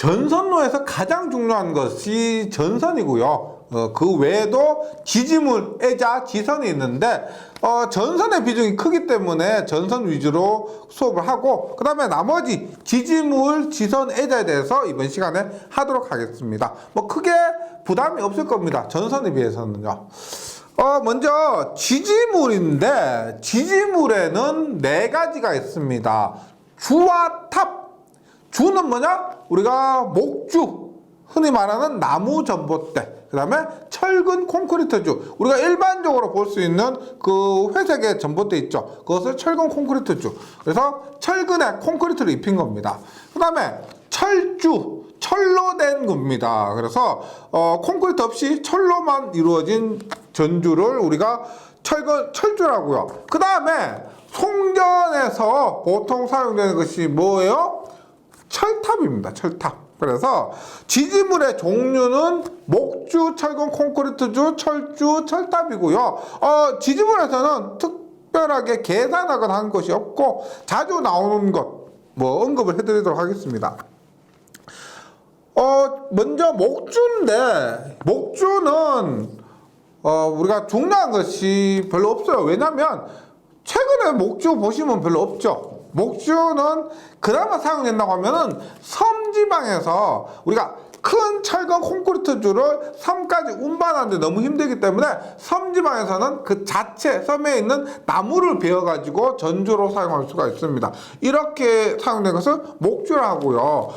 전선로에서 가장 중요한 것이 전선이고요. 그 외에도 지지물, 애자, 지선이 있는데 전선의 비중이 크기 때문에 전선 위주로 수업을 하고, 그 다음에 나머지 지지물, 지선, 애자에 대해서 이번 시간에 하도록 하겠습니다. 뭐 크게 부담이 없을 겁니다. 전선에 비해서는요. 먼저 지지물인데, 지지물에는 네 가지가 있습니다. 주와 탑. 주는 뭐냐? 우리가 목주, 흔히 말하는 나무 전봇대, 그 다음에 철근 콘크리트주, 우리가 일반적으로 볼 수 있는 그 회색의 전봇대 있죠. 그것을 철근 콘크리트주. 그래서 철근에 콘크리트를 입힌 겁니다. 그 다음에 철주, 철로 된 겁니다. 그래서 콘크리트 없이 철로만 이루어진 전주를 우리가 철주라고요. 그 다음에 송전에서 보통 사용되는 것이 뭐예요? 철탑입니다. 철탑. 그래서 지지물의 종류는 목주, 철근, 콘크리트주, 철주, 철탑이고요. 지지물에서는 특별하게 계산하거나 한 것이 없고 자주 나오는 것 언급을 해드리도록 하겠습니다. 먼저 목주인데, 목주는 우리가 중요한 것이 별로 없어요. 왜냐면 최근에 목주 보시면 별로 없죠. 목주는 그나마 사용된다고 하면은 섬지방에서 우리가 큰 철근 콘크리트주를 섬까지 운반하는데 너무 힘들기 때문에 섬지방에서는 그 자체 섬에 있는 나무를 베어가지고 전주로 사용할 수가 있습니다. 이렇게 사용된 것을 목주라 하고요.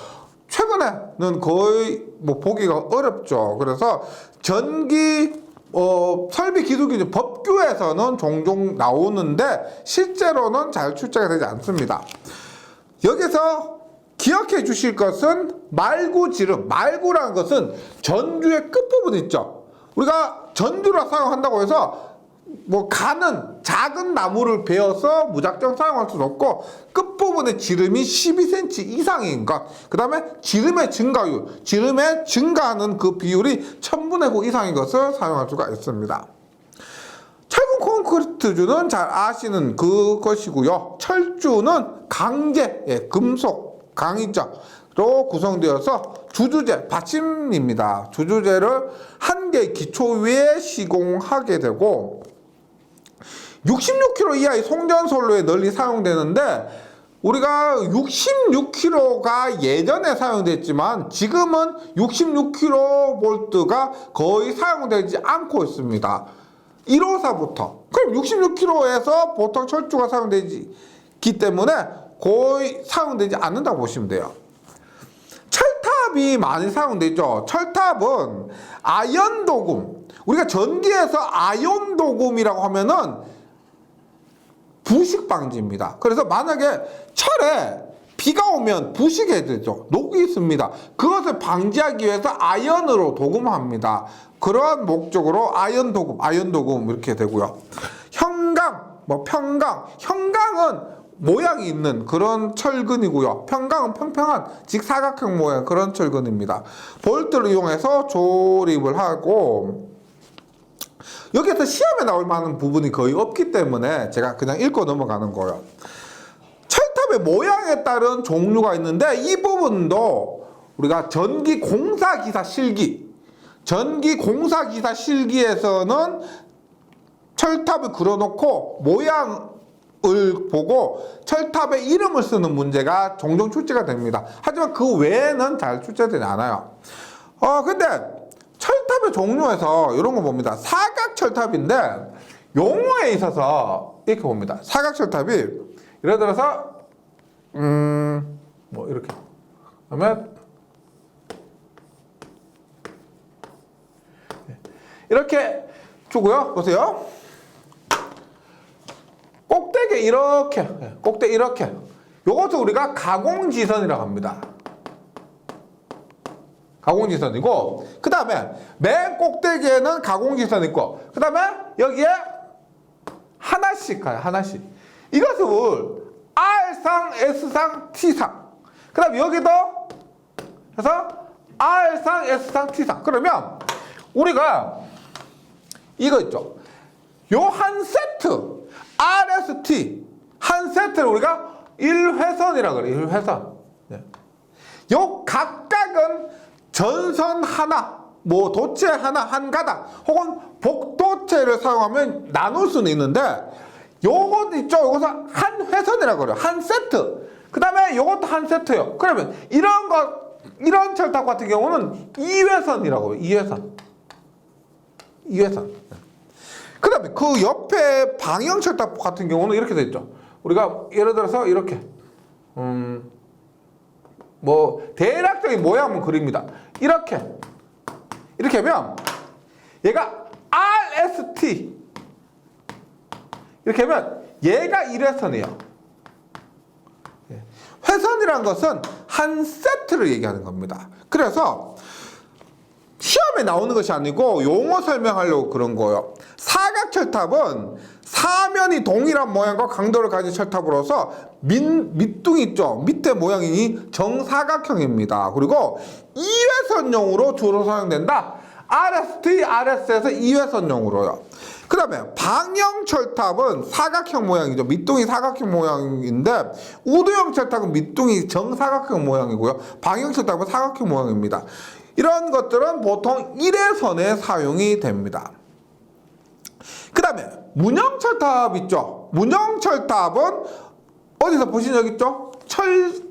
최근에는 거의 보기가 어렵죠. 그래서 전기 설비 기술 기준 법규에서는 종종 나오는데 실제로는 잘 출제가 되지 않습니다. 여기서 기억해 주실 것은 말구지름. 말구라는 것은 전주의 끝부분 있죠. 우리가 전주로 사용한다고 해서 가는 작은 나무를 베어서 무작정 사용할 수는 없고, 끝부분의 지름이 12cm 이상인 것, 그 다음에 지름의 증가율, 지름의 증가하는 그 비율이 1000분의 9 이상인 것을 사용할 수가 있습니다. 철근 콘크리트주는 잘 아시는 그것이고요. 철주는 강제, 금속, 강의자로 구성되어서 주주재, 받침입니다. 주주재를 한 개의 기초 위에 시공하게 되고, 66km 이하의 송전선로에 널리 사용되는데, 우리가 66km가 예전에 사용됐지만 지금은 66kV가 거의 사용되지 않고 있습니다. 1호사부터. 그럼 66km에서 보통 철주가 사용되기 때문에 거의 사용되지 않는다고 보시면 돼요. 철탑이 많이 사용되죠. 철탑은 아연도금. 우리가 전기에서 아연도금이라고 하면은 부식 방지입니다. 그래서 만약에 철에 비가 오면 부식이 되죠. 녹이 있습니다. 그것을 방지하기 위해서 아연으로 도금합니다. 그러한 목적으로 아연도금 이렇게 되고요. 형강, 평강. 형강은 모양이 있는 그런 철근이고요. 평강은 평평한 직사각형 모양 그런 철근입니다. 볼트를 이용해서 조립을 하고, 여기에서 시험에 나올 만한 부분이 거의 없기 때문에 제가 그냥 읽고 넘어가는 거예요. 철탑의 모양에 따른 종류가 있는데, 이 부분도 우리가 전기공사기사 실기, 전기공사기사 실기에서는 철탑을 그려놓고 모양을 보고 철탑의 이름을 쓰는 문제가 종종 출제가 됩니다. 하지만 그 외에는 잘 출제되지 않아요. 근데 철탑의 종류에서 이런 거 봅니다. 사각철탑인데 용어에 있어서 이렇게 봅니다. 사각철탑이 예를 들어서 이렇게 그러면 이렇게 주고요. 보세요. 꼭대기 이렇게 요것을 우리가 가공지선이라고 합니다. 가공지선이고, 그 다음에 맨 꼭대기에는 가공지선 있고, 그 다음에 여기에 하나씩 가요. 하나씩. 이것을 R상, S상, T상. 그 다음에 여기도 해서 R상, S상, T상. 그러면 우리가 이거 있죠. 요 한 세트 RST 한 세트를 우리가 1회선이라고 그래요. 1회선. 요 각각은 전선 하나, 뭐 도체 하나 한 가닥 혹은 복도체를 사용하면 나눌 수는 있는데 요것 있죠. 요것은 한 회선이라고 그래요. 한 세트. 그 다음에 요것도 한 세트예요. 그러면 이런 철탑 같은 경우는 2회선이라고 해요. 2회선. 그 다음에 그 옆에 방형 철탑 같은 경우는 이렇게 돼 있죠. 우리가 예를 들어서 이렇게 뭐 대략적인 모양은 그립니다. 이렇게 하면 얘가 RST 이렇게 하면 얘가 1회선이에요. 회선이란 것은 한 세트를 얘기하는 겁니다. 그래서 시험에 나오는 것이 아니고 용어 설명하려고 그런 거예요. 사각철탑은 사면이 동일한 모양과 강도를 가진 철탑으로서 밑둥이 있죠. 밑에 모양이 정사각형입니다. 그리고 2회선용으로 주로 사용된다. RST, RS에서 2회선용으로요. 그 다음에 방형 철탑은 사각형 모양이죠. 밑둥이 사각형 모양인데 우도형 철탑은 밑둥이 정사각형 모양이고요. 방형 철탑은 사각형 모양입니다. 이런 것들은 보통 1회선에 사용이 됩니다. 그 다음에 문형철탑 있죠. 문형철탑은 어디서 보신 적 있죠?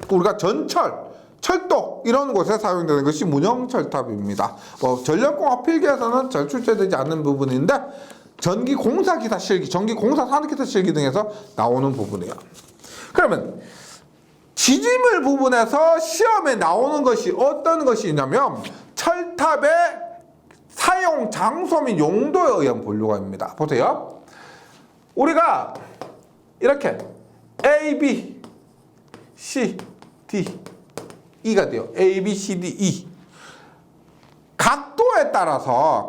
우리가 전철, 철도 이런 곳에 사용되는 것이 문형철탑입니다. 뭐 전력공학 필기에서는 잘 출제되지 않는 부분인데 전기 공사 기사 실기, 전기 공사 산업 기사 실기 등에서 나오는 부분이에요. 그러면 지지물 부분에서 시험에 나오는 것이 어떤 것이 있냐면 철탑의 사용 장소 및 용도에 의한 분류가입니다. 보세요. 우리가 이렇게 A, B, C, D, E가 돼요. A, B, C, D, E. 각도에 따라서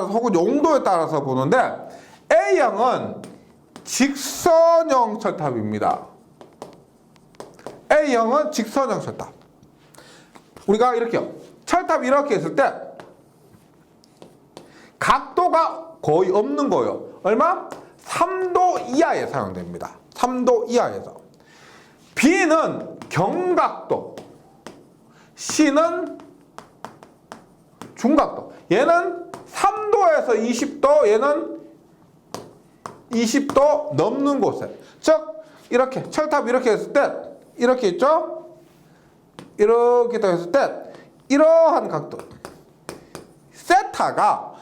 혹은 용도에 따라서 보는데 A형은 직선형 철탑입니다. A형은 직선형 철탑. 우리가 이렇게요. 철탑 이렇게 했을 때 각도가 거의 없는 거예요. 얼마? 3도 이하에 사용됩니다. 3도 이하에서. B는 경각도, C는 중각도. 얘는 3도에서 20도, 얘는 20도 넘는 곳에. 즉 이렇게 철탑 이렇게 했을 때 이렇게 있죠? 이렇게 했을 때 이러한 각도. 세타가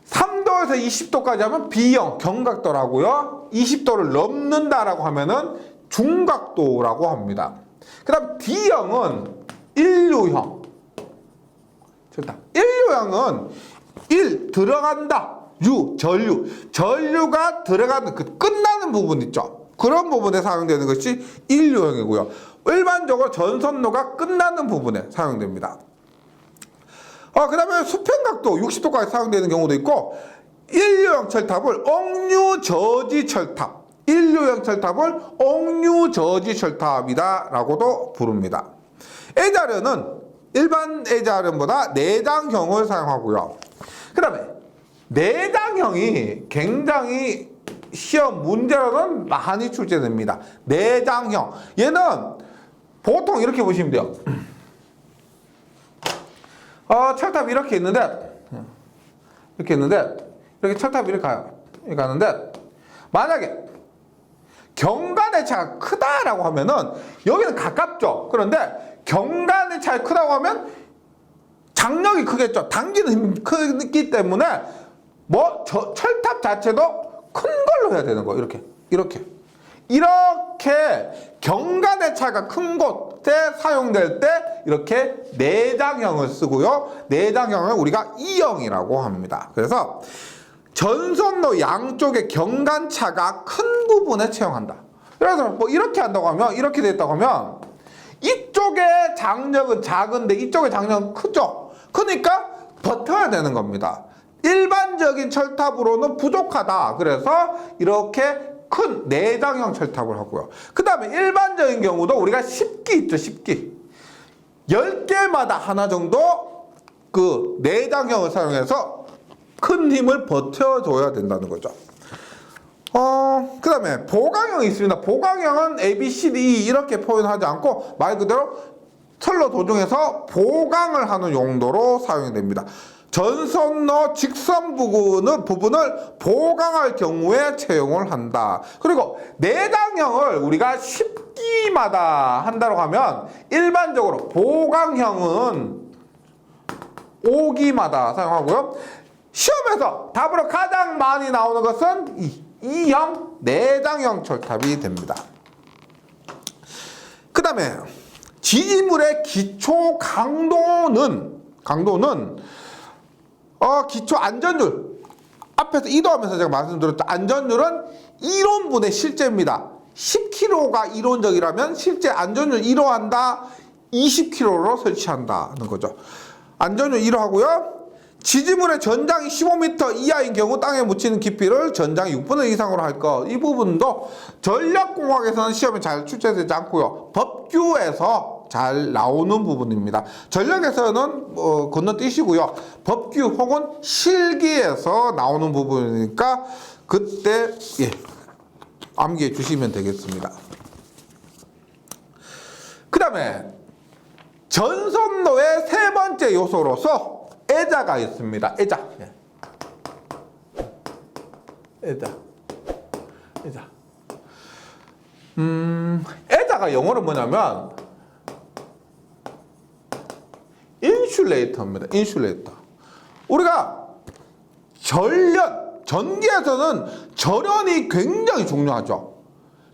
3도에서 20도까지 하면 B형 경각도라고요. 20도를 넘는다라고 하면은 중각도라고 합니다. 그 다음 D형은 인류형. 좋다. 인류형은 1. 들어간다. 전류가 들어가는 그 끝나는 부분 있죠. 그런 부분에 사용되는 것이 인류형이고요. 일반적으로 전선로가 끝나는 부분에 사용됩니다. 그 다음에 수평각도 60도까지 사용되는 경우도 있고 인류형 철탑을 옥류저지 철탑, 인류형 철탑을 옥류저지 철탑이다 라고도 부릅니다. A자련은 일반 A자련보다 내장형을 사용하고요. 그 다음에 내장형이 굉장히 시험 문제로는 많이 출제됩니다. 내장형. 얘는 보통 이렇게 보시면 돼요. 철탑이 이렇게 있는데, 이렇게 철탑이 이렇게 가요. 이렇게 가는데, 만약에 경간의 차가 크다라고 하면은, 여기는 가깝죠. 그런데 경간의 차가 크다고 하면 장력이 크겠죠. 당기는 힘이 크기 때문에, 철탑 자체도 큰 걸로 해야 되는 거예요. 이렇게 경간의 차가 큰 곳에 사용될 때 이렇게 내장형을 쓰고요. 내장형을 우리가 이형이라고 합니다. 그래서 전선로 양쪽에 경간차가 큰 부분에 채용한다. 그래서 뭐 이렇게 한다고 하면 이렇게 됐다고 하면 이쪽의 장력은 작은데 이쪽의 장력은 크죠. 그러니까 버텨야 되는 겁니다. 일반적인 철탑으로는 부족하다. 그래서 이렇게 큰 내장형 철탑을 하고요. 그 다음에 일반적인 경우도 우리가 10기 있죠. 10기 10개마다 하나 정도 그 내장형을 사용해서 큰 힘을 버텨줘야 된다는 거죠. 그 다음에 보강형이 있습니다. 보강형은 A, B, C, D, E 이렇게 표현하지 않고 말 그대로 철로 도중해서 보강을 하는 용도로 사용이 됩니다. 전선로 직선 부분을 보강할 경우에 채용을 한다. 그리고 내장형을 우리가 10기마다 한다고 하면 일반적으로 보강형은 5기마다 사용하고요. 시험에서 답으로 가장 많이 나오는 것은 2형 내장형 철탑이 됩니다. 그 다음에 지지물의 기초 강도는 기초 안전율, 앞에서 이도하면서 제가 말씀드렸죠. 안전율은 이론분의 실제입니다. 10kg가 이론적이라면 실제 안전율 1호한다, 20kg로 설치한다는 거죠. 안전율 1호 하고요. 지지물의 전장이 15m 이하인 경우 땅에 묻히는 깊이를 전장이 6분의 이상으로 할 것. 이 부분도 전력공학에서는 시험에 잘 출제되지 않고요. 법규에서 잘 나오는 부분입니다. 전력에서는 건너뛰시고요. 법규 혹은 실기에서 나오는 부분이니까 그때 암기해 주시면 되겠습니다. 그 다음에 전선로의 세 번째 요소로서 애자가 있습니다. 애자. 애자가 영어로 뭐냐면 인슐레이터입니다. 인슐레이터. 우리가 전기에서는 절연이 굉장히 중요하죠.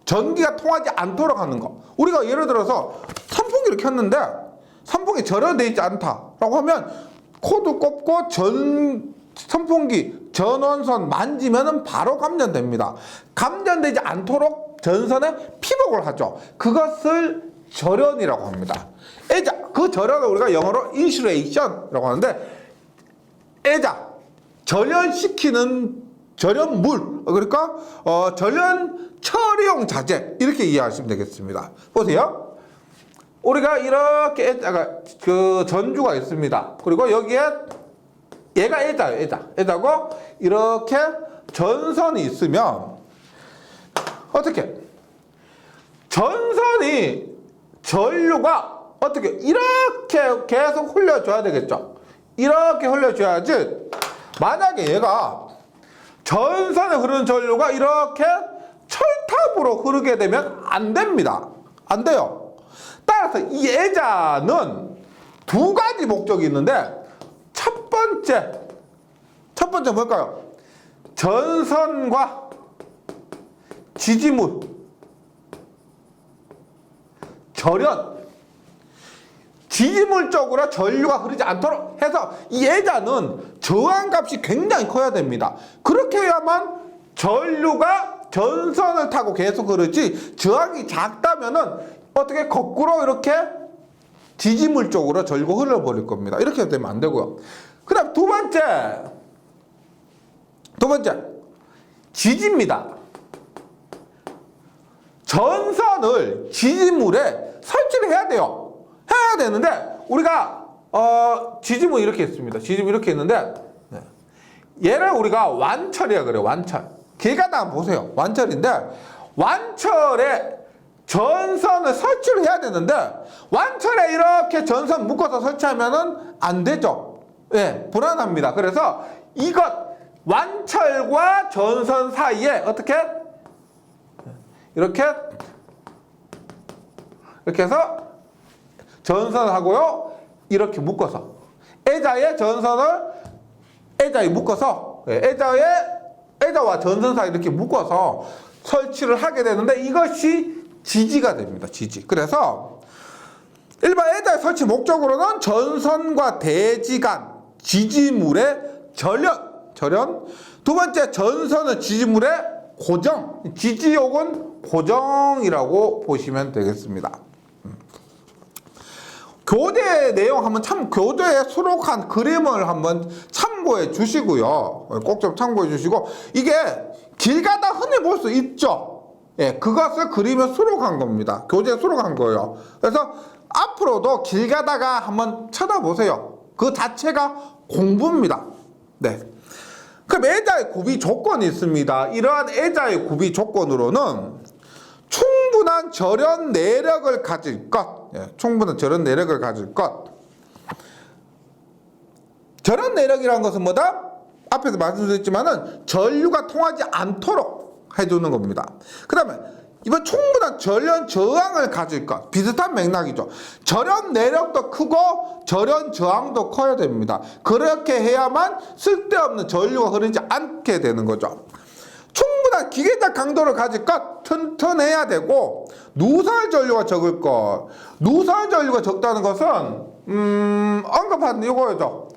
전기가 통하지 않도록 하는 거. 우리가 예를 들어서 선풍기를 켰는데 선풍기 절연되어 있지 않다라고 하면 코드 꼽고 선풍기 전원선 만지면은 바로 감전됩니다. 감전되지 않도록 전선에 피복을 하죠. 그것을 절연이라고 합니다. 애자, 그 절연을 우리가 영어로 인슐레이션이라고 하는데, 애자, 절연시키는 절연물, 그러니까 절연 처리용 자재, 이렇게 이해하시면 되겠습니다. 보세요. 우리가 이렇게 애자가 그 전주가 있습니다. 그리고 여기에 얘가 애자예요. 애자고 이렇게 전선이 있으면 어떻게 전선이 전류가 어떻게 이렇게 계속 흘려줘야 되겠죠. 이렇게 흘려줘야지. 만약에 얘가 전선에 흐르는 전류가 이렇게 철탑으로 흐르게 되면 안 됩니다. 안 돼요. 따라서 이 애자는 두 가지 목적이 있는데 첫 번째 뭘까요? 전선과 지지물, 절연, 지지물 쪽으로 전류가 흐르지 않도록 해서 이 애자는 저항값이 굉장히 커야 됩니다. 그렇게 해야만 전류가 전선을 타고 계속 흐르지, 저항이 작다면은 어떻게 거꾸로 이렇게 지지물 쪽으로 전류가 흘러버릴 겁니다. 이렇게 되면 안 되고요. 그 다음 두 번째 지지입니다. 전선을 지지물에 설치를 해야 돼요. 해야 되는데 우리가 지지물 이렇게 있습니다. 지지물 이렇게 있는데 얘를 우리가 완철이라 그래요. 완철. 길가다 한번 보세요. 완철인데 완철에 전선을 설치를 해야 되는데 완철에 이렇게 전선 묶어서 설치하면은 안 되죠. 불안합니다. 그래서 이것 완철과 전선 사이에 어떻게 이렇게 해서 전선을 하고요. 이렇게 묶어서 애자의 전선을 애자에 묶어서 애자와 전선 사이 이렇게 묶어서 설치를 하게 되는데 이것이 지지가 됩니다. 지지. 그래서 일반 애자의 설치 목적으로는 전선과 대지 간 지지물의 절연. 두 번째 전선은 지지물의 고정. 지지욕은 고정이라고 보시면 되겠습니다. 교재 내용 한번 교재에 수록한 그림을 한번 참고해 주시고요. 꼭 좀 참고해 주시고, 이게 길 가다 흔히 볼 수 있죠. 그것을 그림에 수록한 겁니다. 교재에 수록한 거예요. 그래서 앞으로도 길 가다가 한번 쳐다보세요. 그 자체가 공부입니다. 그럼 애자의 구비 조건이 있습니다. 이러한 애자의 구비 조건으로는 충분한 절연 내력을 가질 것, 충분한 절연 내력을 가질 것. 절연 내력이라는 것은 뭐다? 앞에서 말씀드렸지만은 전류가 통하지 않도록 해주는 겁니다. 그 다음에 이번 충분한 절연 저항을 가질 것. 비슷한 맥락이죠. 절연 내력도 크고 절연 저항도 커야 됩니다. 그렇게 해야만 쓸데없는 전류가 흐르지 않게 되는 거죠. 충분한 기계적 강도를 가질 것. 튼튼해야 되고 누설 전류가 적을 것. 누설 전류가 적다는 것은 언급한 이거죠.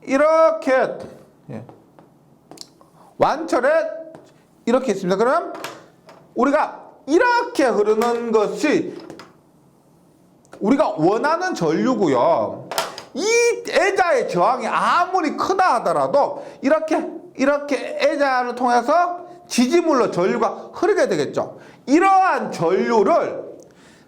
이렇게 완철에 이렇게 있습니다. 그럼 우리가 이렇게 흐르는 것이 우리가 원하는 전류고요. 이 애자의 저항이 아무리 크다 하더라도 이렇게 애자를 통해서 지지물로 전류가 흐르게 되겠죠. 이러한 전류를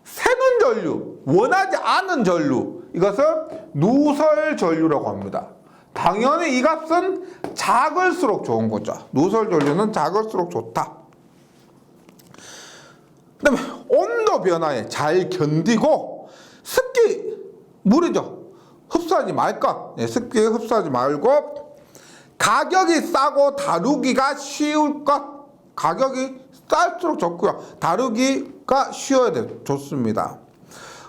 새는 전류, 원하지 않은 전류, 이것을 누설 전류라고 합니다. 당연히 이 값은 작을수록 좋은 거죠. 누설 전류는 작을수록 좋다. 그 다음에 온도 변화에 잘 견디고 습기, 물이죠. 흡수하지 말 것. 습기 흡수하지 말고 가격이 싸고 다루기가 쉬울 것. 가격이 쌀수록 좋고요. 다루기가 쉬워야 좋습니다.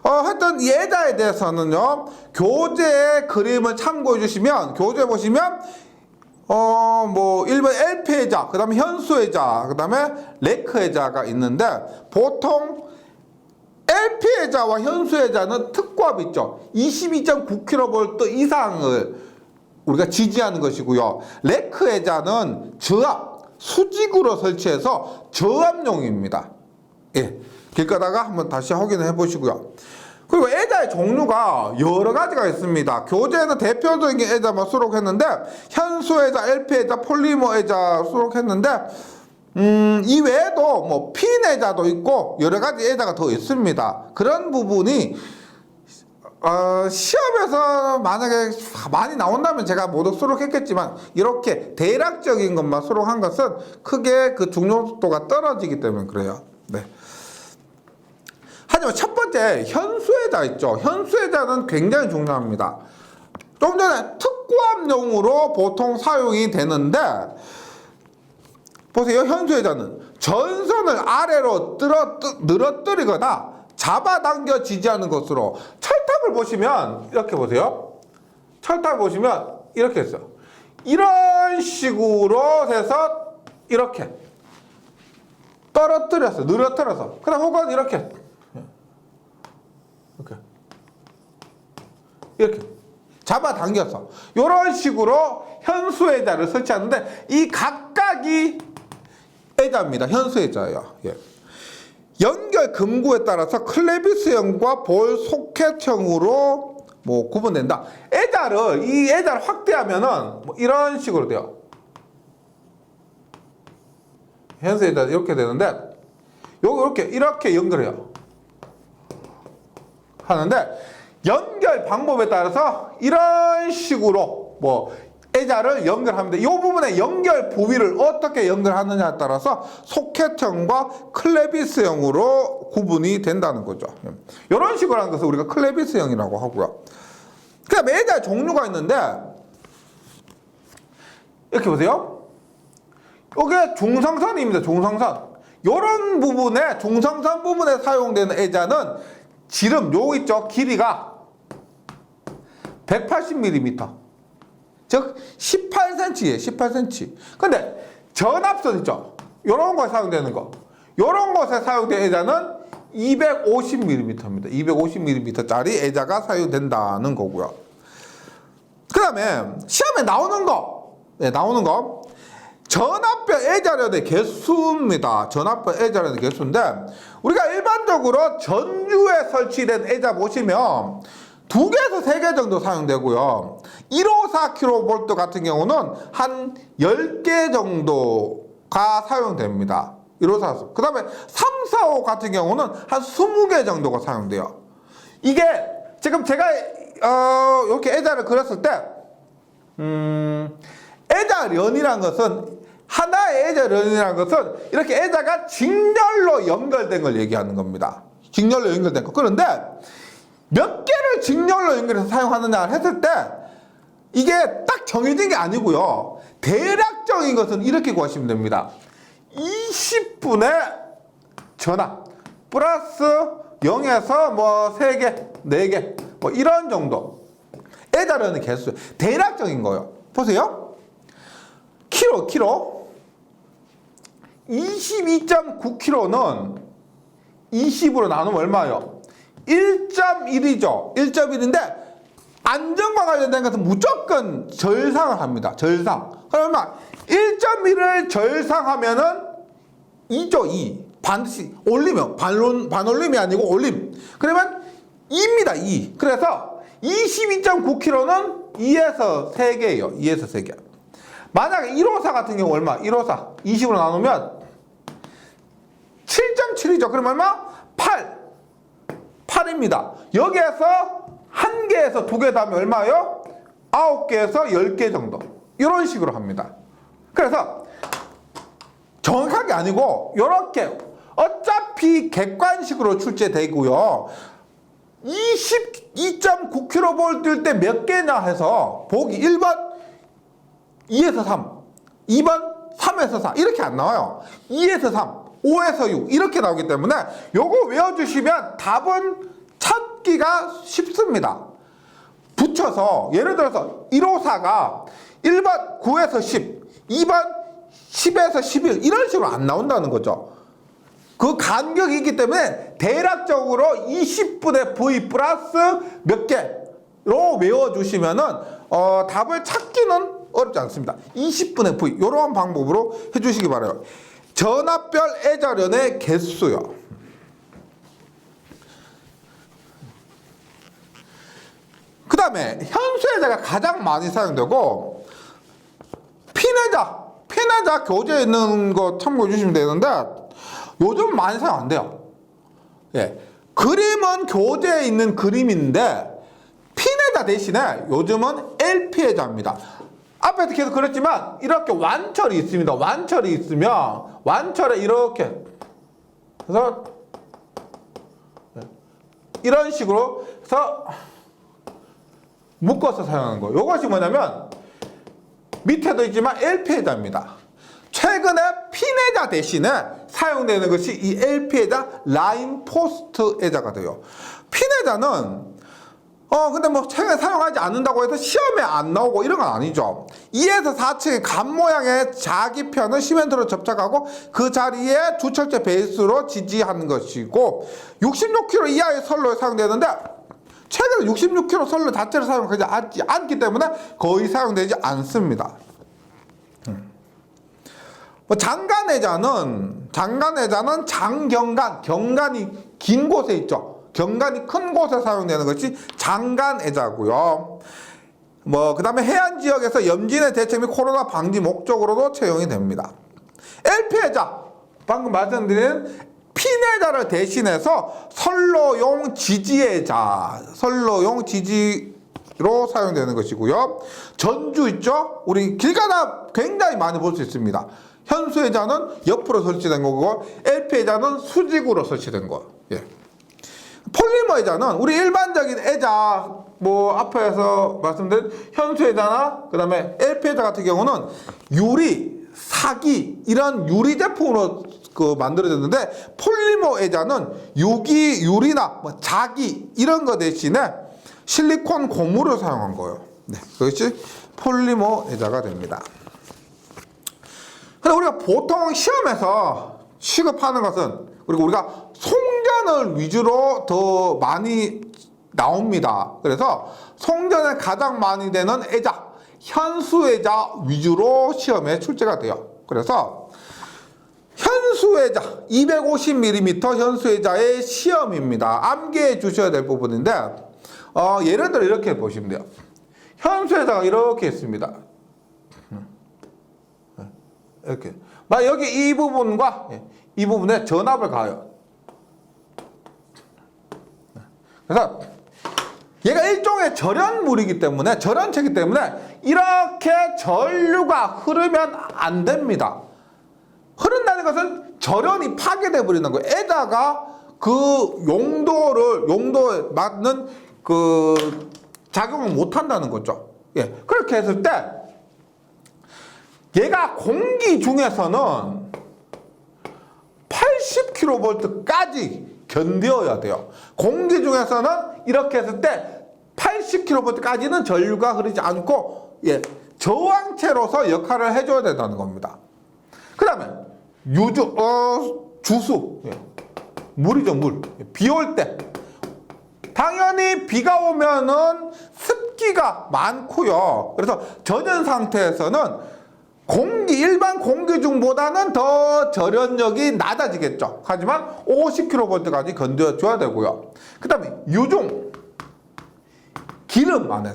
하여튼 이 애자에 대해서는요, 교재 그림을 참고해 주시면, 교재 보시면, 일본 LP 애자, 그 다음에 현수 애자, 그 다음에 레크 애자가 있는데, 보통 LP 애자와 현수 애자는 특고압 있죠. 22.9kV 이상을 우리가 지지하는 것이고요. 레크 애자는 저압, 수직으로 설치해서 저압용입니다. 예. 길 가다가 한번 다시 확인해 보시고요. 그리고 애자의 종류가 여러 가지가 있습니다. 교재에는 대표적인 애자만 수록했는데, 현수 애자, LP 애자, 폴리머 애자 수록했는데, 이 외에도 뭐 핀 애자도 있고 여러 가지 애자가 더 있습니다. 그런 부분이 시험에서 만약에 많이 나온다면 제가 모두 수록했겠지만, 이렇게 대략적인 것만 수록한 것은 크게 그 중요도가 떨어지기 때문에 그래요. 네. 하지만 첫 번째 현수애자 있죠. 현수애자는 굉장히 중요합니다. 좀 전에 특고압용으로 보통 사용이 되는데, 보세요. 현수애자는 전선을 아래로 늘어뜨리거나 잡아당겨 지지하는 것으로, 철탑을 보시면 이렇게 보세요. 철탑을 보시면 이렇게 했어요. 이런 식으로 해서 이렇게 떨어뜨렸어요. 늘어뜨려서. 그다음 혹은 이렇게 잡아당겨서 이런 식으로 현수애자를 설치하는데, 이 각각이 애자입니다. 현수애자예요. 예. 연결 금구에 따라서 클레비스형과 볼 소켓형으로 구분된다. 이 애자를 확대하면은 이런 식으로 돼요. 현수애자 이렇게 되는데, 이렇게 연결해요. 하는데, 연결 방법에 따라서 이런 식으로 애자를 연결합니다. 이 부분의 연결 부위를 어떻게 연결하느냐에 따라서 소켓형과 클레비스형으로 구분이 된다는 거죠. 이런 식으로 하는 것을 우리가 클레비스형이라고 하고요. 그 다음에 애자의 종류가 있는데, 이렇게 보세요. 이게 중성선입니다. 중성선. 이런 부분에, 중성선 부분에 사용되는 애자는 지름, 요 있죠. 길이가 180mm. 즉, 18cm예요. 18cm. 근데 전압선 있죠. 요런 거에 사용되는 거. 요런 것에 사용된 애자는 250mm입니다. 250mm짜리 애자가 사용된다는 거고요. 그 다음에 시험에 나오는 거. 전압별 애자련의 개수입니다. 전압별 애자련의 개수인데, 우리가 일반적으로 전류에 설치된 애자 보시면 2개에서 3개 정도 사용되고요. 154kV 같은 경우는 한 10개 정도가 사용됩니다. 154. 그 다음에 345 같은 경우는 한 20개 정도가 사용돼요. 이게 지금 제가 이렇게 애자를 그렸을 때, 애자련이라는 것은, 하나의 애자련이라는 것은 이렇게 애자가 직렬로 연결된 걸 얘기하는 겁니다. 직렬로 연결된 거. 그런데 몇 개를 직렬로 연결해서 사용하느냐 했을 때 이게 딱 정해진 게 아니고요. 대략적인 것은 이렇게 구하시면 됩니다. 20분의 전압 플러스 0에서 뭐 3개, 4개 뭐 이런 정도 애자르는 개수 대략적인 거예요. 보세요. 키로 22.9kg는 20으로 나누면 얼마예요? 1.1이죠. 1.1인데 안전과 관련된 것은 무조건 절상을 합니다. 절상. 그러면 1.1을 절상하면은 2죠. 2. 반드시 올리면 반올림이 아니고 올림. 그러면 2입니다. 2. 그래서 22.9kg는 2에서 3개예요. 2에서 3개. 만약에 154 같은 경우 얼마? 154. 20으로 나누면 7.7이죠. 그럼 얼마? 8입니다. 여기에서 1개에서 2개 다음에 얼마예요? 9개에서 10개 정도. 이런 식으로 합니다. 그래서 정확하게 아니고 이렇게 어차피 객관식으로 출제되고요. 22.9kV일 때 몇 개냐 해서 보기 1번 2에서 3, 2번 3에서 4 이렇게 안 나와요. 2에서 3, 5에서 6 이렇게 나오기 때문에 요거 외워주시면 답은 찾기가 쉽습니다. 붙여서 예를 들어서 154가 1번 9에서 10, 2번 10에서 11 이런 식으로 안 나온다는 거죠. 그 간격이 있기 때문에 대략적으로 20분의 V 플러스 몇 개로 외워주시면은 답을 찾기는 어렵지 않습니다. 20분의 V 이런 방법으로 해주시기 바라요. 전압별 애자련의 개수요. 그 다음에 현수애자가 가장 많이 사용되고 핀애자 교재에 있는 거 참고해 주시면 되는데 요즘 많이 사용 안 돼요. 예. 그림은 교재에 있는 그림인데 핀애자 대신에 요즘은 LP애자입니다. 앞에서 계속 그랬지만 이렇게 완철이 있습니다. 완철이 있으면 완철에 이렇게 그래서 이런 식으로 해서 묶어서 사용하는 거. 이것이 뭐냐면 밑에도 있지만 LP애자입니다. 최근에 핀애자 대신에 사용되는 것이 이 LP애자 라인 포스트 애자가 돼요. 핀애자는 근데 뭐 최근에 사용하지 않는다고 해서 시험에 안 나오고 이런 건 아니죠. 2에서 4층의 간 모양의 자기편을 시멘트로 접착하고 그 자리에 주철제 베이스로 지지하는 것이고 66kg 이하의 선로에 사용되는데 최근에 66kg 선로 자체를 사용하지 않기 때문에 거의 사용되지 않습니다. 장간애자는 경간이 긴 곳에 있죠. 경간이 큰 곳에 사용되는 것이 장간애자고요. 그 다음에 해안 지역에서 염진의 대책 및 코로나 방지 목적으로도 채용이 됩니다. LP애자, 방금 말씀드린 핀애자를 대신해서 선로용 지지애자, 선로용 지지로 사용되는 것이고요. 전주 있죠? 우리 길 가다 굉장히 많이 볼 수 있습니다. 현수애자는 옆으로 설치된 거고 LP애자는 수직으로 설치된 거. 예. 폴리머 애자는 우리 일반적인 애자 앞에서 말씀드린 현수애자나 그 다음에 LP애자 같은 경우는 유리, 사기 이런 유리 제품으로 만들어졌는데 폴리머 애자는 유기, 유리나 자기 이런 거 대신에 실리콘 고무를 사용한 거예요. 네, 그것이 폴리머 애자가 됩니다. 근데 우리가 보통 시험에서 취급하는 것은 그리고 우리가 송전을 위주로 더 많이 나옵니다. 그래서 송전에 가장 많이 되는 애자, 현수애자 위주로 시험에 출제가 돼요. 그래서 현수애자 250mm 현수애자의 시험입니다. 암기해 주셔야 될 부분인데 예를 들어 이렇게 보시면 돼요. 현수애자가 이렇게 있습니다. 이렇게 여기 이 부분과 이 부분에 전압을 가해요. 그래서 얘가 일종의 절연물이기 때문에 절연체이기 때문에 이렇게 전류가 흐르면 안 됩니다. 흐른다는 것은 절연이 파괴돼 버리는 거예요. 애자가 그 용도에 맞는 그 작용을 못 한다는 거죠. 예. 그렇게 했을 때 얘가 공기 중에서는 80kV까지 견뎌야 돼요. 공기 중에서는 이렇게 했을 때 80kV까지는 전류가 흐르지 않고, 예, 저항체로서 역할을 해줘야 된다는 겁니다. 그 다음에 주수, 예, 물이죠, 물. 비 올 때 당연히 비가 오면은 습기가 많고요. 그래서 저전 상태에서는 일반 공기 중보다는 더 절연력이 낮아지겠죠. 하지만 50kV까지 견뎌줘야 되고요. 그 다음에 유중, 기름 안에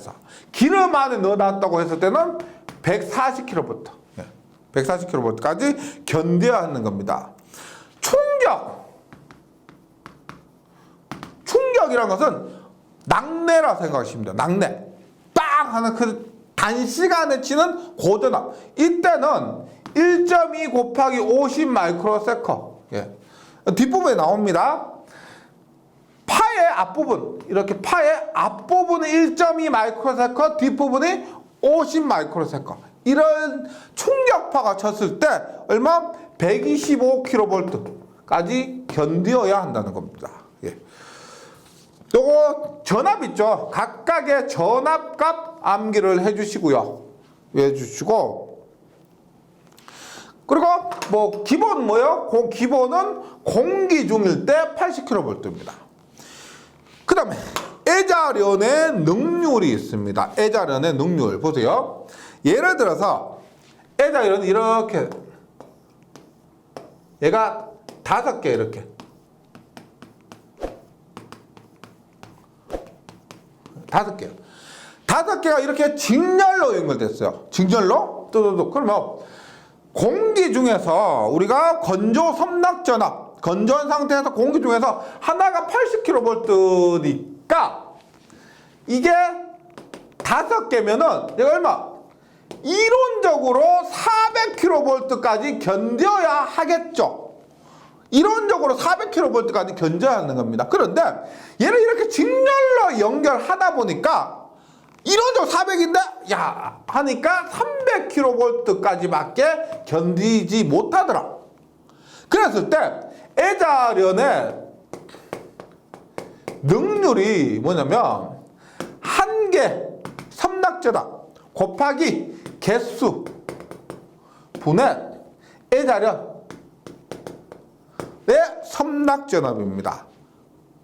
넣어놨다고 했을 때는 140kV, 140kV까지 견뎌야 하는 겁니다. 충격이란 것은 낙뢰라 생각하시면 돼요. 낙뢰. 빵 하는 그 단시간에 치는 고전압. 이때는 1.2 곱하기 50 마이크로세컨. 예. 뒷부분에 나옵니다. 파의 앞부분, 이렇게 파의 앞부분이 1.2 마이크로세컨, 뒷부분이 50 마이크로세컨. 이런 충격파가 쳤을 때 얼마? 125kV까지 견뎌야 한다는 겁니다. 예. 요거 전압 있죠. 각각의 전압값 암기를 해주시고요. 해주시고, 그리고 뭐 기본 뭐요? 기본은 공기 중일 때 80kV입니다. 그 다음에 애자련의 능률이 있습니다. 애자련의 능률 보세요. 예를 들어서 애자련은 이렇게, 얘가 5개 이렇게, 5개가 이렇게 직렬로 연결됐어요. 직렬로 뚜두둑. 그러면 공기 중에서 우리가 건조 섬락전압, 건조한 상태에서 공기 중에서 하나가 80kV니까 이게 5개면은 얘가 얼마? 이론적으로 400kV까지 견뎌야 하겠죠. 이론적으로 400kV까지 견뎌야 하는 겁니다. 그런데 얘를 이렇게 직렬로 연결하다 보니까 이론적으로 400인데 야 하니까 300kV까지밖에 견디지 못하더라. 그랬을 때 애자련의 능률이 뭐냐면 한 개 섬락전압 곱하기 개수 분의 애자련의 섬락전압입니다.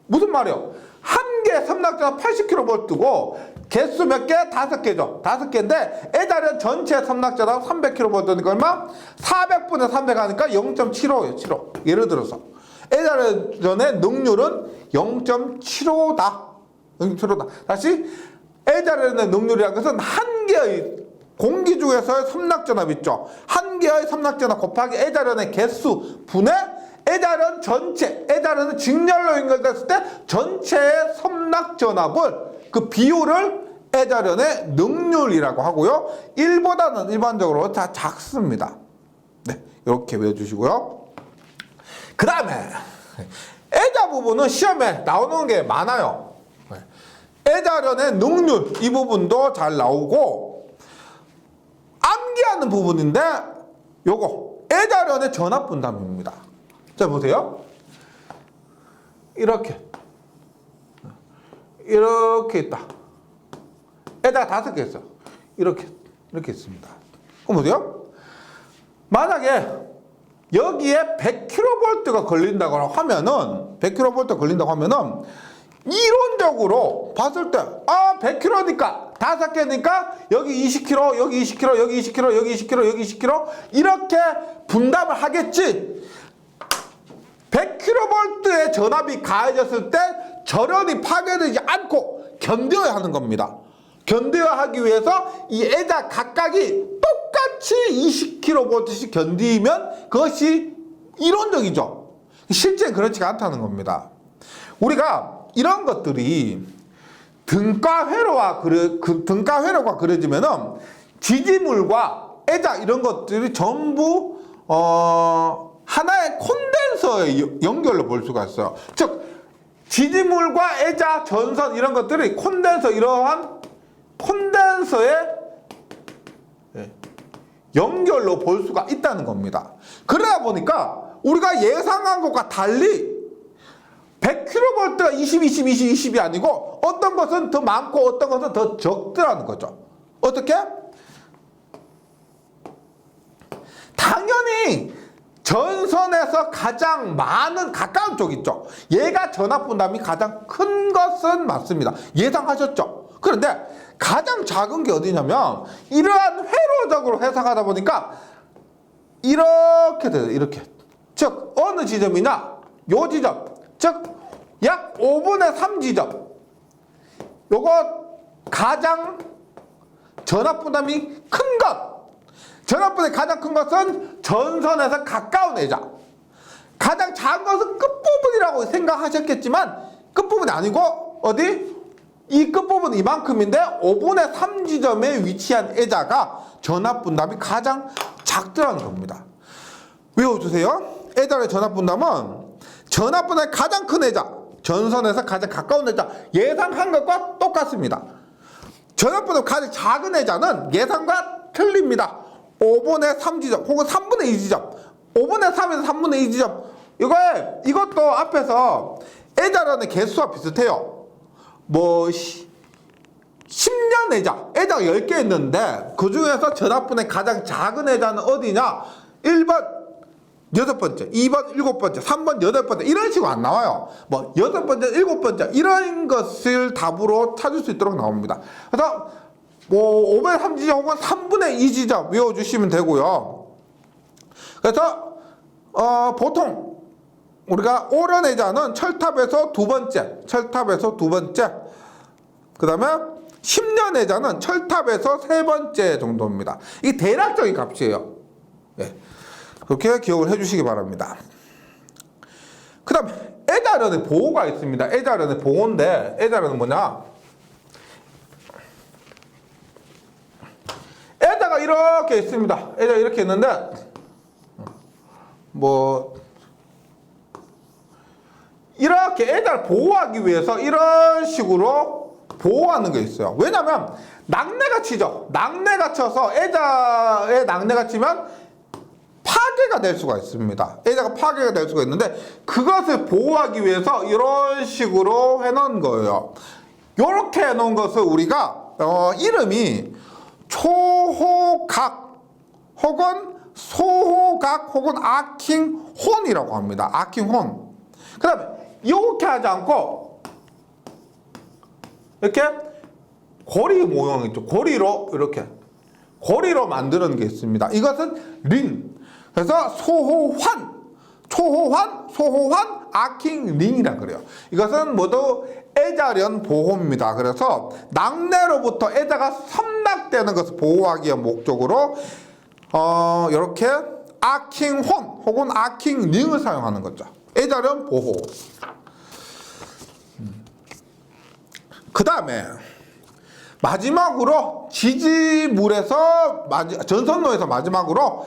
무슨 말이요? 한 개 섬락전압 80kV고 개수 몇 개? 5개죠. 5개인데 애자련 전체 섬락전압 300kV니까 얼마? 400분의 300 하니까 0.75예요. 75. 예를 들어서 애자련의 능률은 0.75다. 0.75다. 다시 애자련의 능률이라는 것은 한 개의 공기 중에서의 섬락전압 있죠. 한 개의 섬락전압 곱하기 애자련의 개수 분의 애자련 전체, 애자련은 직렬로 연결됐을 때 전체의 섬락전압을 그 비율을 애자련의 능률이라고 하고요. 1보다는 일반적으로 다 작습니다. 네, 이렇게 외워주시고요. 그 다음에 애자 부분은 시험에 나오는 게 많아요. 애자련의 능률 이 부분도 잘 나오고, 암기하는 부분인데 요거 애자련의 전압 분담입니다. 자 보세요. 이렇게 있다. 애자가 5개 있어. 이렇게 있습니다. 그럼 보세요. 만약에 여기에 100kV가 걸린다고 하면은, 100kV 걸린다고 하면은 이론적으로 봤을 때 100kV니까 5개니까 여기 20kV, 여기 20kV, 여기 20kV, 여기 20kV, 여기 20kV 이렇게 분담을 하겠지. 100kV의 전압이 가해졌을 때 절연이 파괴되지 않고 견뎌야 하는 겁니다. 견뎌야 하기 위해서 이 애자 각각이 똑같이 20kV씩 견디면 그것이 이론적이죠. 실제 그렇지가 않다는 겁니다. 우리가 이런 것들이 등가회로가 그려지면은 지지물과 애자 이런 것들이 전부 하나의 콘덴서의 연결로 볼 수가 있어요. 즉 지지물과 애자, 전선 이런 것들이 콘덴서, 이러한 콘덴서의 연결로 볼 수가 있다는 겁니다. 그러다 보니까 우리가 예상한 것과 달리 100kV가 20, 20, 20, 20이 아니고 어떤 것은 더 많고 어떤 것은 더 적더라는 거죠. 어떻게? 당연히 전선에서 가장 많은 가까운 쪽 있죠. 얘가 전압 분담이 가장 큰 것은 맞습니다. 예상하셨죠? 그런데 가장 작은 게 어디냐면 이러한 회로적으로 해석하다 보니까 이렇게 돼요. 이렇게. 즉 어느 지점이냐? 요 지점. 즉 약 5분의 3 지점. 요거 가장 전압 분담이 큰 것. 전압 분담이 가장 큰 것은 전선에서 가까운 애자. 가장 작은 것은 끝부분이라고 생각하셨겠지만 끝부분이 아니고 어디? 이 끝부분 이만큼인데 5분의 3 지점에 위치한 애자가 전압 분담이 가장 작더라는 겁니다. 외워주세요. 애자의 전압 분담은 전압 분담이 가장 큰 애자, 전선에서 가장 가까운 애자, 예상한 것과 똑같습니다. 전압 분담이 가장 작은 애자는 예상과 틀립니다. 5분의 3 지점 혹은 3분의 2 지점, 5분의 3에서 3분의 2 지점. 이것도 앞에서 애자라는 개수와 비슷해요. 뭐 10년 애자가 10개 있는데 그 중에서 전압분의 가장 작은 애자는 어디냐? 1번 6번째, 2번 7번째, 3번 8번째 이런 식으로 안 나와요. 뭐 8번째, 7번째 이런 것을 답으로 찾을 수 있도록 나옵니다. 그래서 뭐 5분의 3 지점 혹은 3분의 2 지점 외워주시면 되고요. 그래서 보통 우리가 오른 애자는 철탑에서 두 번째, 그 다음에 10년 애자는 철탑에서 세 번째 정도입니다. 이게 대략적인 값이에요. 네. 그렇게 기억을 해주시기 바랍니다. 그 다음에 애자련의 보호가 있습니다. 애자련의 보호인데 애자련은 뭐냐? 애자가 이렇게 있습니다. 애자가 이렇게 있는데 뭐 이렇게 애자를 보호하기 위해서 이런 식으로 보호하는 게 있어요. 왜냐면 낙뢰가 치죠. 낙뢰가 쳐서 애자에 낙뢰가 치면 파괴가 될 수가 있습니다. 애자가 파괴가 될 수가 있는데 그것을 보호하기 위해서 이런 식으로 해놓은 거예요. 이렇게 해놓은 것을 우리가 이름이 초호각 혹은 소호각 혹은 아킹혼이라고 합니다. 아킹혼. 그 다음에 이렇게 하지 않고 이렇게 고리 모양 있죠. 고리로 이렇게 고리로 만드는 게 있습니다. 이것은 링. 그래서 소호환, 소호환, 아킹 링이라 그래요. 이것은 모두 애자련 보호입니다. 그래서 낙뢰로부터 애자가 섬락되는 것을 보호하기 위한 목적으로 이렇게 아킹혼 혹은 아킹 링을 사용하는 거죠. 애자련 보호. 그 다음에 마지막으로 지지물에서 전선로에서 마지막으로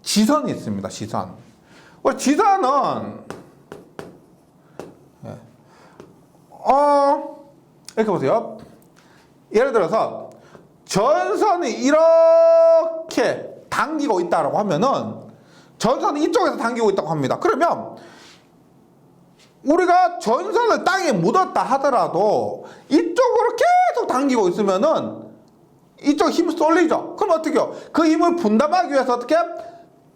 지선이 있습니다. 지선. 지선은 이렇게 보세요. 예를 들어서 전선이 이렇게 당기고 있다라고 하면은 전선이 이쪽에서 당기고 있다고 합니다. 그러면 우리가 전선을 땅에 묻었다 하더라도 이쪽으로 계속 당기고 있으면은 이쪽 힘이 쏠리죠. 그럼 어떻게 해요? 그 힘을 분담하기 위해서 어떻게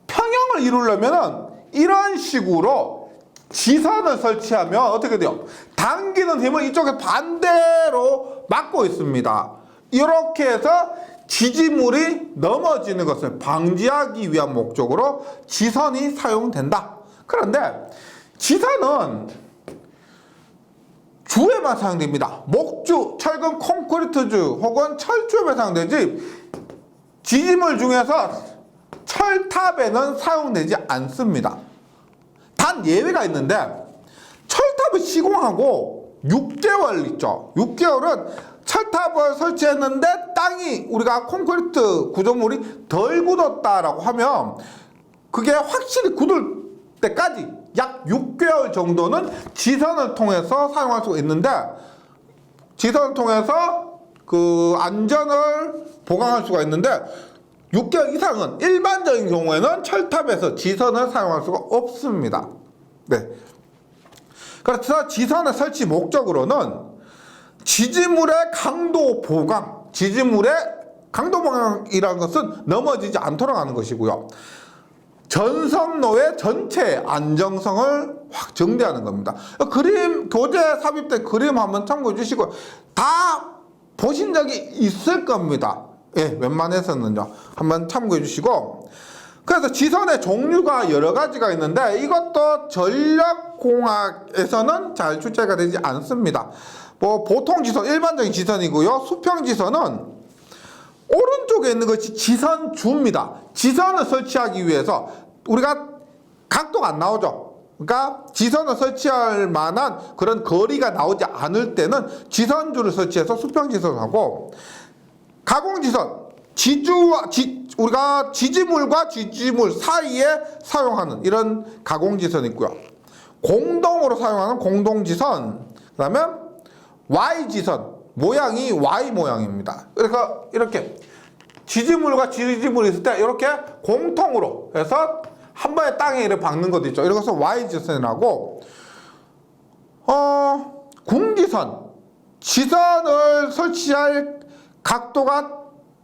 평형을 이루려면은 이런 식으로 지선을 설치하면 어떻게 돼요? 당기는 힘을 이쪽에 반대로 막고 있습니다. 이렇게 해서 지지물이 넘어지는 것을 방지하기 위한 목적으로 지선이 사용된다. 그런데 지선은 주에만 사용됩니다. 목주, 철근 콘크리트주 혹은 철주에 사용되지 지지물 중에서 철탑에는 사용되지 않습니다. 단 예외가 있는데 철탑을 시공하고 6개월 있죠. 6개월은 철탑을 설치했는데 땅이 우리가 콘크리트 구조물이 덜 굳었다라고 하면 그게 확실히 굳을 때까지 약 6개월 정도는 지선을 통해서 사용할 수가 있는데, 지선을 통해서 그 안전을 보강할 수가 있는데 6개월 이상은 일반적인 경우에는 철탑에서 지선을 사용할 수가 없습니다. 네. 그래서 지선의 설치 목적으로는 지지물의 강도 보강, 지지물의 강도 보강이라는 것은 넘어지지 않도록 하는 것이고요. 전선로의 전체 안정성을 확 증대하는 겁니다. 그림, 교재 삽입된 그림 한번 참고해 주시고, 다 보신 적이 있을 겁니다. 예, 웬만해서는요. 한번 참고해 주시고. 그래서 지선의 종류가 여러 가지가 있는데, 이것도 전력공학에서는 잘 출제가 되지 않습니다. 뭐, 보통 지선, 일반적인 지선이고요. 수평 지선은 오른쪽에 있는 것이 지선주입니다. 지선을 설치하기 위해서 우리가 각도가 안 나오죠. 그러니까 지선을 설치할 만한 그런 거리가 나오지 않을 때는 지선주를 설치해서 수평지선을 하고, 가공지선, 우리가 지지물과 지지물 사이에 사용하는 이런 가공지선이 있고요. 공동으로 사용하는 공동지선, 그 다음에 Y지선, 모양이 Y 모양입니다. 그래서 이렇게 지지물과 지지물이 있을 때 이렇게 공통으로 해서 한 번에 땅에 이렇게 박는 것도 있죠. 이것을 Y지선이라고. 궁지선, 지선을 설치할 각도가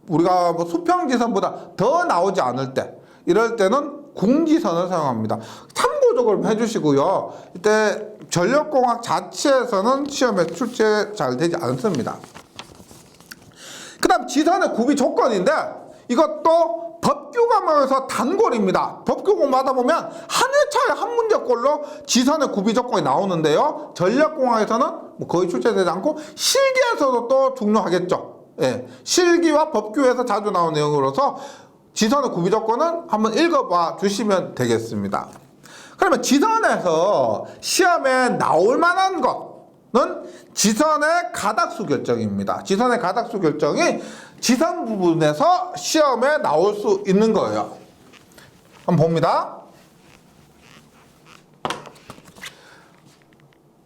우리가 뭐 수평지선보다 더 나오지 않을 때, 이럴 때는 궁지선을 사용합니다. 참고적으로 해주시고요. 이때 전력공학 자체에서는 시험에 출제 잘 되지 않습니다. 그 다음 지선의 구비 조건인데, 이것도 법규과목에서 단골입니다. 법규공부하다 보면 한 회차에 한 문제꼴로 지선의 구비 조건이 나오는데요. 전력공학에서는 뭐 거의 출제되지 않고 실기에서도 또 중요하겠죠. 예, 실기와 법규에서 자주 나오는 내용으로서 지선의 구비 조건은 한번 읽어봐 주시면 되겠습니다. 그러면 지선에서 시험에 나올 만한 것은 지선의 가닥수 결정입니다. 지선의 가닥수 결정이 지선 부분에서 시험에 나올 수 있는 거예요. 한번 봅니다.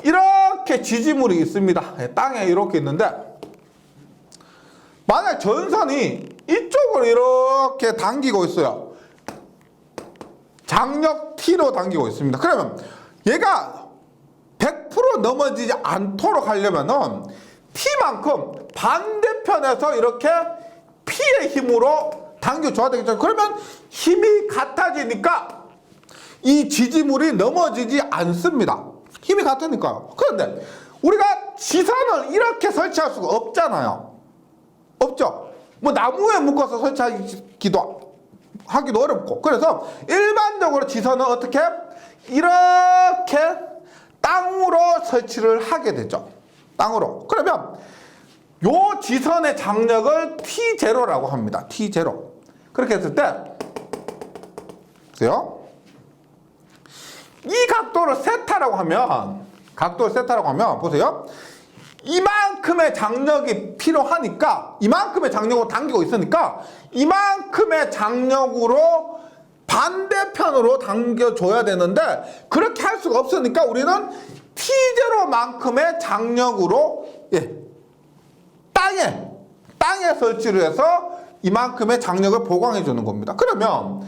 이렇게 지지물이 있습니다. 땅에 이렇게 있는데, 만약 전선이 이쪽으로 이렇게 당기고 있어요. 장력 T로 당기고 있습니다. 그러면 얘가 100% 넘어지지 않도록 하려면은 T만큼 반대편에서 이렇게 P의 힘으로 당겨줘야 되겠죠. 그러면 힘이 같아지니까 이 지지물이 넘어지지 않습니다. 힘이 같으니까요. 그런데 우리가 지선을 이렇게 설치할 수가 없잖아요. 없죠. 뭐 나무에 묶어서 설치하기도 하기도 어렵고. 그래서 일반적으로 지선은 어떻게? 이렇게 땅으로 설치를 하게 되죠. 땅으로. 그러면 요 지선의 장력을 T0라고 합니다. T0. 그렇게 했을 때 보세요. 이 각도를 세타라고 하면, 보세요. 이만큼의 장력이 필요하니까, 이만큼의 장력으로 당기고 있으니까 이만큼의 장력으로 반대편으로 당겨줘야 되는데, 그렇게 할 수가 없으니까 우리는 T0만큼의 장력으로, 예, 땅에 설치를 해서 이만큼의 장력을 보강해 주는 겁니다. 그러면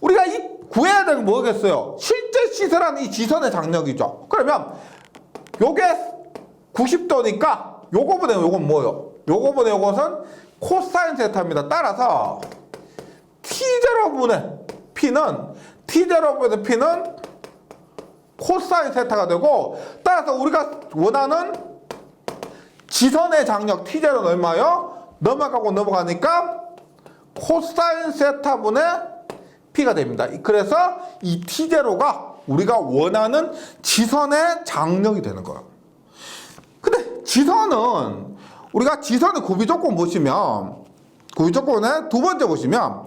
우리가 구해야 되는 게 뭐겠어요? 실제 시설한 이 지선의 장력이죠. 그러면 요게 90도니까 요거보다 요건 뭐예요? 요거보다 요것은 코사인 세타입니다. 따라서 T0분의 P는 코사인 세타가 되고, 따라서 우리가 원하는 지선의 장력 T0는 얼마요? 넘어가니까 코사인 세타분의 P가 됩니다. 그래서 이 T0가 우리가 원하는 지선의 장력이 되는 거예요. 근데 지선은, 우리가 지선의 구비 조건 보시면, 구비 조건의 두 번째 보시면,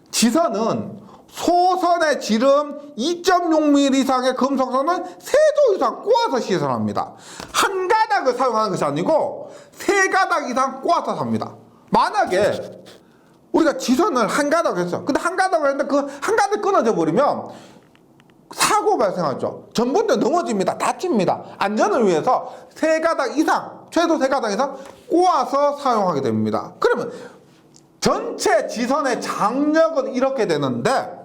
지선은 소선의 지름 2.6mm 이상의 금속선을 3조 이상 꼬아서 시선합니다. 한 가닥을 사용하는 것이 아니고 3가닥 이상 꼬아서 삽니다. 만약에 우리가 지선을 한 가닥을 했어요. 근데 한 가닥을 했는데 그 한 가닥 끊어져 버리면 사고 발생하죠. 전봇대 넘어집니다. 다칩니다. 안전을 위해서 3가닥 이상, 최소 3가닥 이상 꼬아서 사용하게 됩니다. 그러면 전체 지선의 장력은 이렇게 되는데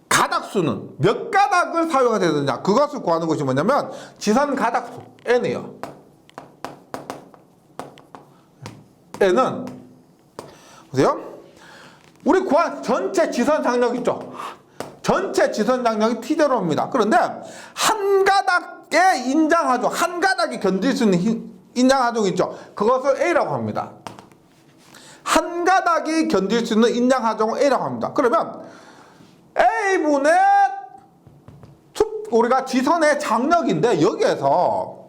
가닥수는 몇 가닥을 사용해야 되느냐, 그것을 구하는 것이 뭐냐면 지선 가닥수 n이에요. n은 보세요. 우리 구한 전체 지선 장력 있죠. 전체 지선 장력이 T제로입니다. 그런데 한 가닥의 인장하중, 한 가닥이 견딜 수 있는 인장하중 있죠. 그것을 A라고 합니다. 한 가닥이 견딜 수 있는 인장하중을 A라고 합니다. 그러면 A분의 우리가 지선의 장력인데 여기에서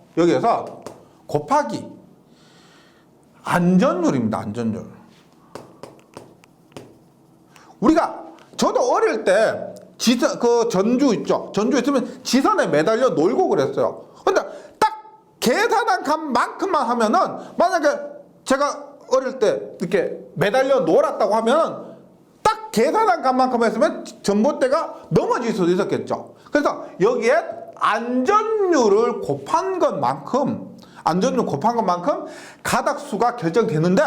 곱하기 안전율입니다. 안전율. 우리가 저도 어릴 때 전주 있죠. 전주 있으면 지선에 매달려 놀고 그랬어요. 근데 딱 계산한 값만큼만 하면은, 만약에 제가 어릴 때 이렇게 매달려 놀았다고 하면은 딱 계산한 값만큼 했으면 전봇대가 넘어질 수도 있었겠죠. 그래서 여기에 안전율을 곱한 것만큼 가닥수가 결정되는데,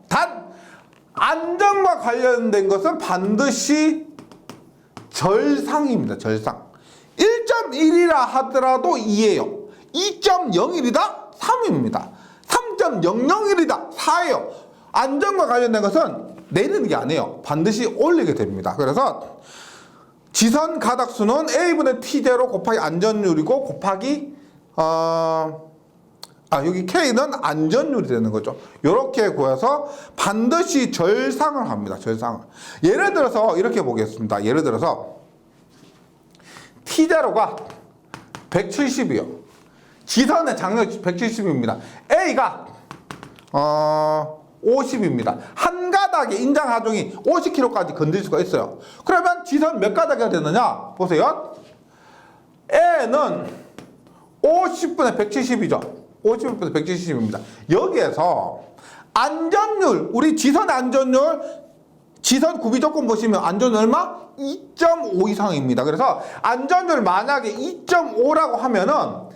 단 안전과 관련된 것은 반드시 절상입니다. 절상. 1.1이라 하더라도 2예요. 2.01이다 3입니다. 3.001이다 4예요. 안전과 관련된 것은 내리는 게 아니에요. 반드시 올리게 됩니다. 그래서 지선 가닥수는 A분의 T제로 곱하기 안전율이고 곱하기 여기 K는 안전율이 되는 거죠. 이렇게 구해서 반드시 절상을 합니다. 절상을. 예를 들어서 이렇게 보겠습니다. 예를 들어서 T제로가 170이요. 지선의 장력이 170입니다. A가 50입니다. 한 가닥의 인장 하중이 50kg까지 건들 수가 있어요. 그러면 지선 몇 가닥이 되느냐? 보세요. A는 50분의 170이죠. 50분의 170입니다. 여기에서 안전율, 우리 지선의 안전율, 지선 구비 조건 보시면 안전율 얼마? 2.5 이상입니다. 그래서 안전율 만약에 2.5라고 하면은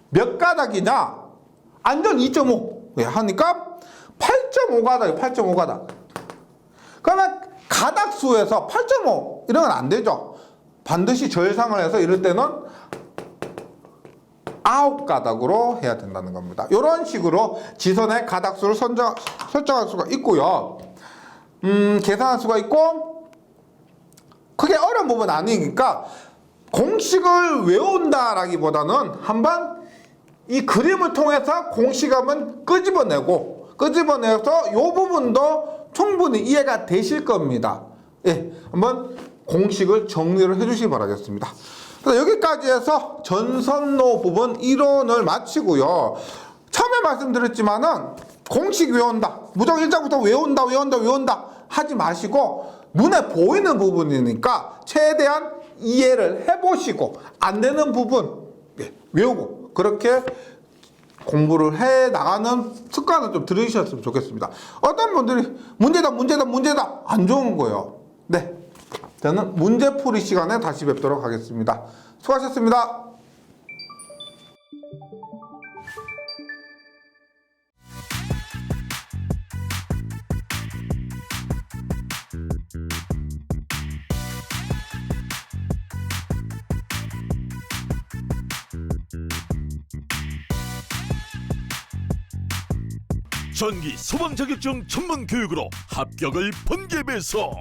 몇 가닥이냐? 안전 2.5 하니까 8.5가닥이에요. 8.5가닥. 그러면 가닥수에서 8.5 이런 건 안 되죠. 반드시 절상을 해서 이럴 때는 9가닥으로 해야 된다는 겁니다. 이런 식으로 지선의 가닥수를 설정할 수가 있고요. 계산할 수가 있고, 그게 어려운 부분은 아니니까 공식을 외운다라기보다는 한번 이 그림을 통해서 공식을 한번 끄집어내서 이 부분도 충분히 이해가 되실 겁니다. 예, 한번 공식을 정리를 해주시기 바라겠습니다. 여기까지 해서 전선로 부분 이론을 마치고요. 처음에 말씀드렸지만은 공식 외운다, 무조건 1장부터 외운다 하지 마시고 눈에 보이는 부분이니까 최대한 이해를 해보시고 안 되는 부분 외우고 그렇게 공부를 해 나가는 습관을 좀 들으셨으면 좋겠습니다. 어떤 분들이 문제다 안 좋은 거예요. 네, 저는 문제풀이 시간에 다시 뵙도록 하겠습니다. 수고하셨습니다. 전기 소방 자격증 전문 교육으로 합격을 번개 배송.